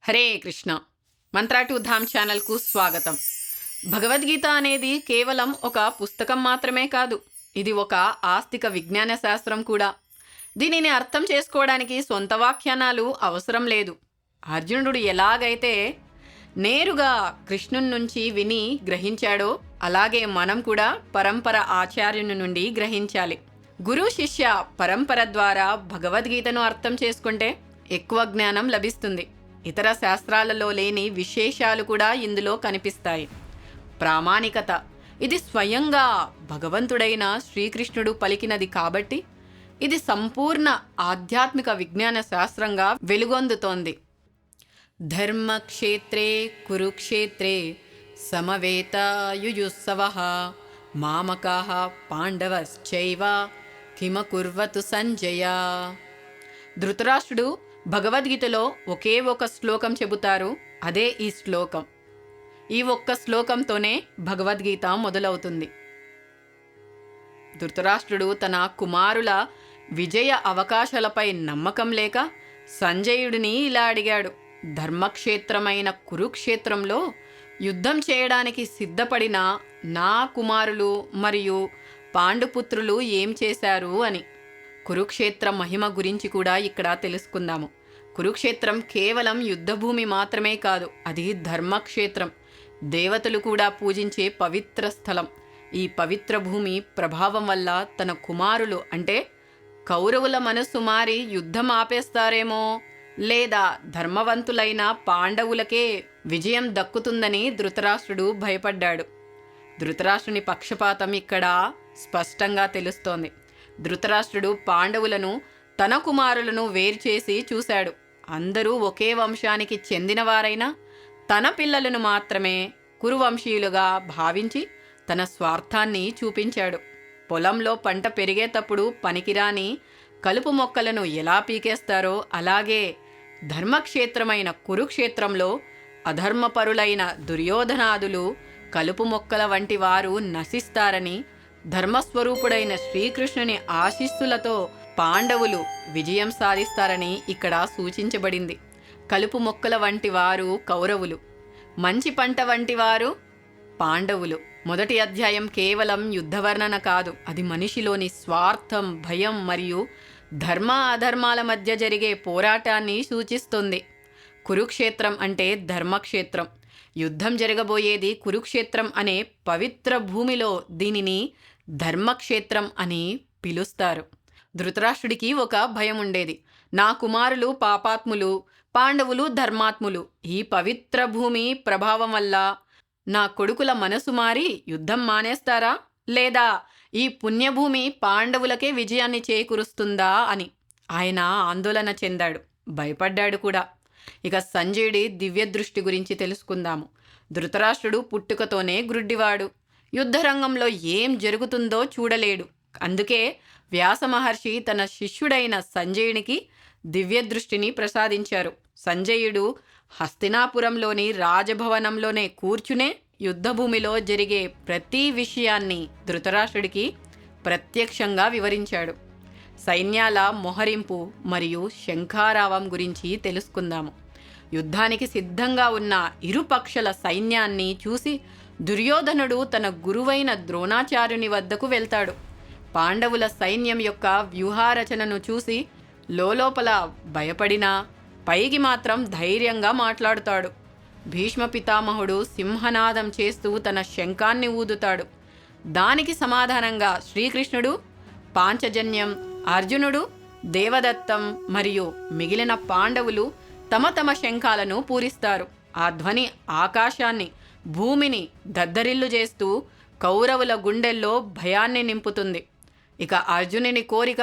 Hare Krishna. Mantra to ధామ్ ఛానల్కు స్వాగతం. భగవద్గీత అనేది కేవలం ఒక పుస్తకం మాత్రమే కాదు, ఇది ఒక ఆస్తిక విజ్ఞాన శాస్త్రం కూడా. దీనిని అర్థం చేసుకోవడానికి సొంత వ్యాఖ్యానాలు అవసరం లేదు. అర్జునుడు ఎలాగైతే నేరుగా కృష్ణుని నుంచి విని గ్రహించాడో అలాగే మనం కూడా పరంపర ఆచార్యుని నుండి గ్రహించాలి. గురు శిష్య పరంపర ద్వారా భగవద్గీతను అర్థం చేసుకుంటే ఎక్కువ జ్ఞానం లభిస్తుంది. ఇతర శాస్త్రాలలో లేని విశేషాలు కూడా ఇందులో కనిపిస్తాయి. ప్రామాణికత, ఇది స్వయంగా భగవంతుడైన శ్రీకృష్ణుడు పలికినది కాబట్టి ఇది సంపూర్ణ ఆధ్యాత్మిక విజ్ఞాన శాస్త్రంగా వెలుగొందుతోంది. ధర్మక్షేత్రే కురుక్షేత్రే సమవేతాయుయుత్సవః మామకాః పాండవశ్చైవ కిమకుర్వతు సంజయ. ధృతరాష్ట్రుడు భగవద్గీతలో ఒకే ఒక శ్లోకం చెబుతారు, అదే ఈ శ్లోకం. ఈ ఒక్క శ్లోకంతోనే భగవద్గీత మొదలవుతుంది. ధృతరాష్ట్రుడు తన కుమారుల విజయ అవకాశాలపై నమ్మకం లేక సంజయుడిని ఇలా అడిగాడు: ధర్మక్షేత్రమైన కురుక్షేత్రంలో యుద్ధం చేయడానికి సిద్ధపడిన నా కుమారులు మరియు పాండుపుత్రులు ఏం చేశారు అని. కురుక్షేత్ర మహిమ గురించి కూడా ఇక్కడ తెలుసుకుందాము. కురుక్షేత్రం కేవలం యుద్ధభూమి మాత్రమే కాదు, అది ధర్మక్షేత్రం. దేవతలు కూడా పూజించే పవిత్ర స్థలం. ఈ పవిత్ర భూమి ప్రభావం వల్ల తన కుమారులు అంటే కౌరవుల మనస్సు మారి యుద్ధం ఆపేస్తారేమో, లేదా ధర్మవంతులైన పాండవులకే విజయం దక్కుతుందని ధృతరాష్ట్రుడు భయపడ్డాడు. ధృతరాష్ట్రుని పక్షపాతం ఇక్కడ స్పష్టంగా తెలుస్తోంది. ధృతరాష్ట్రుడు పాండవులను తన కుమారులను వేరు చేసి చూశాడు. అందరూ ఒకే వంశానికి చెందినవారైనా తన పిల్లలను మాత్రమే కురువంశీయులుగా భావించి తన స్వార్థాన్ని చూపించాడు. పొలంలో పంట పెరిగేటప్పుడు పనికిరాని కలుపు మొక్కలను ఎలా పీకేస్తారో అలాగే ధర్మక్షేత్రమైన కురుక్షేత్రంలో అధర్మపరులైన దుర్యోధనాదులు కలుపు మొక్కల వంటి వారు నశిస్తారని, ధర్మస్వరూపుడైన శ్రీకృష్ణుని ఆశీస్సులతో పాండవులు విజయం సాధిస్తారని ఇక్కడ సూచించబడింది. కలుపు మొక్కల వంటి వారు కౌరవులు, మంచి పంట వంటి వారు పాండవులు. మొదటి అధ్యాయం కేవలం యుద్ధవర్ణన కాదు, అది మనిషిలోని స్వార్థం, భయం మరియు ధర్మ అధర్మాల మధ్య జరిగే పోరాటాన్ని సూచిస్తుంది. కురుక్షేత్రం అంటే ధర్మక్షేత్రం. యుద్ధం జరగబోయేది కురుక్షేత్రం అనే పవిత్ర భూమిలో. దీనిని ధర్మక్షేత్రం అని పిలుస్తారు. ధృతరాష్ట్రుడికి ఒక భయం ఉండేది: నా కుమారులు పాపాత్ములు, పాండవులు ధర్మాత్ములు. ఈ పవిత్ర భూమి ప్రభావం వల్ల నా కొడుకుల మనసు మారి యుద్ధం మానేస్తారా, లేదా ఈ పుణ్యభూమి పాండవులకే విజయాన్ని చేకూరుస్తుందా అని ఆయన ఆందోళన చెందాడు, భయపడ్డాడు కూడా. ఇక సంజయుడి దివ్య దృష్టి గురించి తెలుసుకుందాము. ధృతరాష్ట్రుడు పుట్టుకతోనే గ్రుడ్డివాడు. యుద్ధరంగంలో ఏం జరుగుతుందో చూడలేడు. అందుకే వ్యాస మహర్షి తన శిష్యుడైన సంజయునికి దివ్య దృష్టిని ప్రసాదించారు. సంజయుడు హస్తినాపురంలోని రాజభవనంలోనే కూర్చునే యుద్ధభూమిలో జరిగే ప్రతి విషయాన్ని ధృతరాష్ట్రుడికి ప్రత్యక్షంగా వివరించాడు. సైన్యాల మొహరింపు మరియు శంఖారావం గురించి తెలుసుకుందాము. యుద్ధానికి సిద్ధంగా ఉన్న ఇరుపక్షల సైన్యాన్ని చూసి దుర్యోధనుడు తన గురువైన ద్రోణాచార్యుని వద్దకు వెళ్తాడు. పాండవుల సైన్యం యొక్క వ్యూహారచనను చూసి లోలోపల భయపడినా పైకి మాత్రం ధైర్యంగా మాట్లాడుతాడు. భీష్మ పితామహుడు సింహనాదం చేస్తూ తన శంఖాన్ని ఊదుతాడు. దానికి సమాధానంగా శ్రీకృష్ణుడు, పాంచజన్యం, అర్జునుడు, దేవదత్తం మరియు మిగిలిన పాండవులు తమ తమ శంఖాలను పూరిస్తారు. ఆ ధ్వని ఆకాశాన్ని, భూమిని దద్దరిల్లు చేస్తూ కౌరవుల గుండెల్లో భయాన్ని నింపుతుంది. ఇక అర్జునుని కోరిక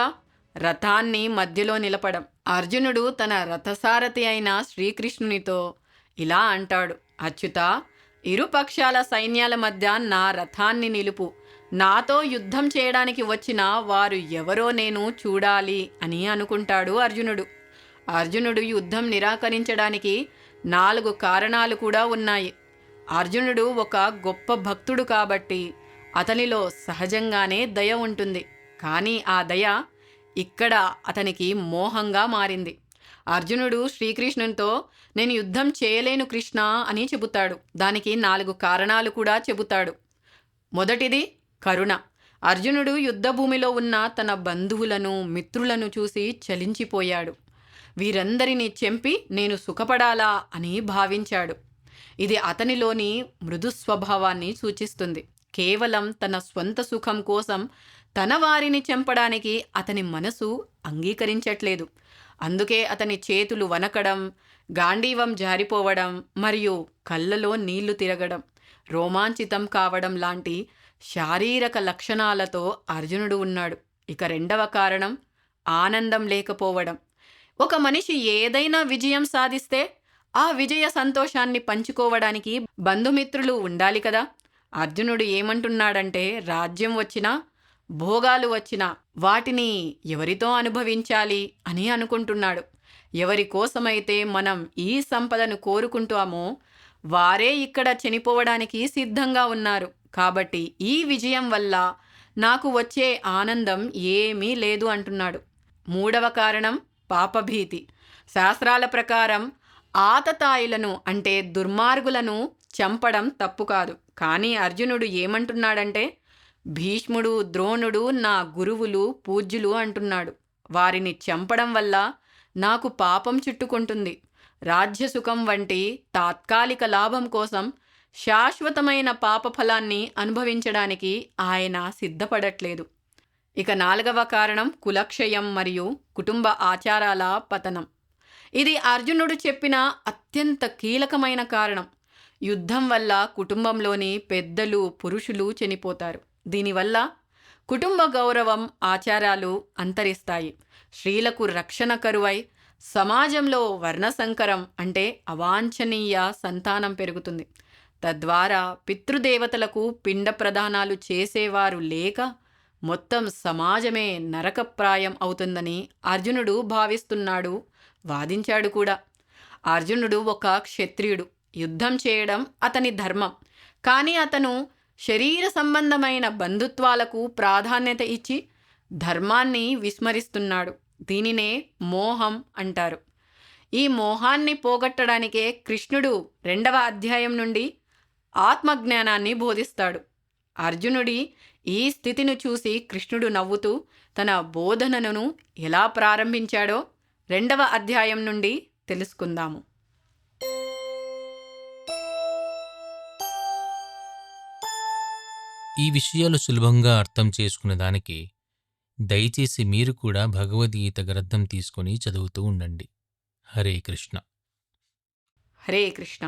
రథాన్ని మధ్యలో నిలపడం. అర్జునుడు తన రథసారథి అయిన శ్రీకృష్ణునితో ఇలా అంటాడు: అచ్యుతా, ఇరుపక్షాల సైన్యాల మధ్య నా రథాన్ని నిలుపు. నాతో యుద్ధం చేయడానికి వచ్చిన వారు ఎవరో నేను చూడాలి అని అనుకుంటాడు అర్జునుడు. అర్జునుడు యుద్ధం నిరాకరించడానికి 4 కారణాలు కూడా ఉన్నాయి. అర్జునుడు ఒక గొప్ప భక్తుడు కాబట్టి అతనిలో సహజంగానే దయ ఉంటుంది. కానీ ఆ దయ ఇక్కడ అతనికి మోహంగా మారింది. అర్జునుడు శ్రీకృష్ణునితో నేను యుద్ధం చేయలేను కృష్ణ అని చెబుతాడు. దానికి 4 కారణాలు కూడా చెబుతాడు. మొదటిది కరుణ. అర్జునుడు యుద్ధభూమిలో ఉన్న తన బంధువులను మిత్రులను చూసి చలించిపోయాడు. వీరందరినీ చంపి నేను సుఖపడాలా అని భావించాడు. ఇది అతనిలోని మృదు స్వభావాన్ని సూచిస్తుంది. కేవలం తన స్వంత సుఖం కోసం తన వారిని చంపడానికి అతని మనసు అంగీకరించట్లేదు. అందుకే అతని చేతులు వనకడం, గాండీవం జారిపోవడం మరియు కళ్ళలో నీళ్లు తిరగడం, రోమాంచితం కావడం లాంటి శారీరక లక్షణాలతో అర్జునుడు ఉన్నాడు. ఇక రెండవ కారణం ఆనందం లేకపోవడం. ఒక మనిషి ఏదైనా విజయం సాధిస్తే ఆ విజయ సంతోషాన్ని పంచుకోవడానికి బంధుమిత్రులు ఉండాలి కదా. అర్జునుడు ఏమంటున్నాడంటే రాజ్యం వచ్చినా భోగాలు వచ్చినా వాటిని ఎవరితో అనుభవించాలి అని అనుకుంటున్నాడు. ఎవరి కోసమైతే మనం ఈ సంపదను కోరుకుంటామో వారే ఇక్కడ చనిపోవడానికి సిద్ధంగా ఉన్నారు. కాబట్టి ఈ విజయం వల్ల నాకు వచ్చే ఆనందం ఏమీ లేదు అంటున్నాడు. మూడవ కారణం పాపభీతి. శాస్త్రాల ప్రకారం ఆతతాయులను అంటే దుర్మార్గులను చంపడం తప్పు కాదు. కానీ అర్జునుడు ఏమంటున్నాడంటే భీష్ముడు, ద్రోణుడు నా గురువులు, పూజ్యులు అంటున్నాడు. వారిని చంపడం వల్ల నాకు పాపం చుట్టుకుంటుంది. రాజ్యసుఖం వంటి తాత్కాలిక లాభం కోసం శాశ్వతమైన పాపఫలాన్ని అనుభవించడానికి ఆయన సిద్ధపడట్లేదు. ఇక 4వ కారణం కులక్షయం మరియు కుటుంబ ఆచారాల పతనం. ఇది అర్జునుడు చెప్పిన అత్యంత కీలకమైన కారణం. యుద్ధం వల్ల కుటుంబంలోని పెద్దలు, పురుషులు చనిపోతారు. దీనివల్ల కుటుంబ గౌరవం, ఆచారాలు అంతరిస్తాయి. స్త్రీలకు రక్షణ కరువై సమాజంలో వర్ణసంకరం అంటే అవాంఛనీయ సంతానం పెరుగుతుంది. తద్వారా పితృదేవతలకు పిండ ప్రదానాలు చేసేవారు లేక మొత్తం సమాజమే నరకప్రాయం అవుతుందని అర్జునుడు భావిస్తున్నాడు, వాదించాడు కూడా. అర్జునుడు ఒక క్షత్రియుడు. యుద్ధం చేయడం అతని ధర్మం. కానీ అతను శరీర సంబంధమైన బంధుత్వాలకు ప్రాధాన్యత ఇచ్చి ధర్మాన్ని విస్మరిస్తున్నాడు. దీనినే మోహం అంటారు. ఈ మోహాన్ని పోగొట్టడానికే కృష్ణుడు 2వ అధ్యాయం నుండి ఆత్మజ్ఞానాన్ని బోధిస్తాడు. అర్జునుడి ఈ స్థితిని చూసి కృష్ణుడు నవ్వుతూ తన బోధనను ఎలా ప్రారంభించాడో 2వ అధ్యాయం నుండి తెలుసుకుందాము. ఈ విషయాలు సులభంగా అర్థం చేసుకునే దానికి దయచేసి మీరు కూడా భగవద్గీత గ్రంథం తీసుకొని చదువుతూ ఉండండి. హరే కృష్ణ. హరే కృష్ణ.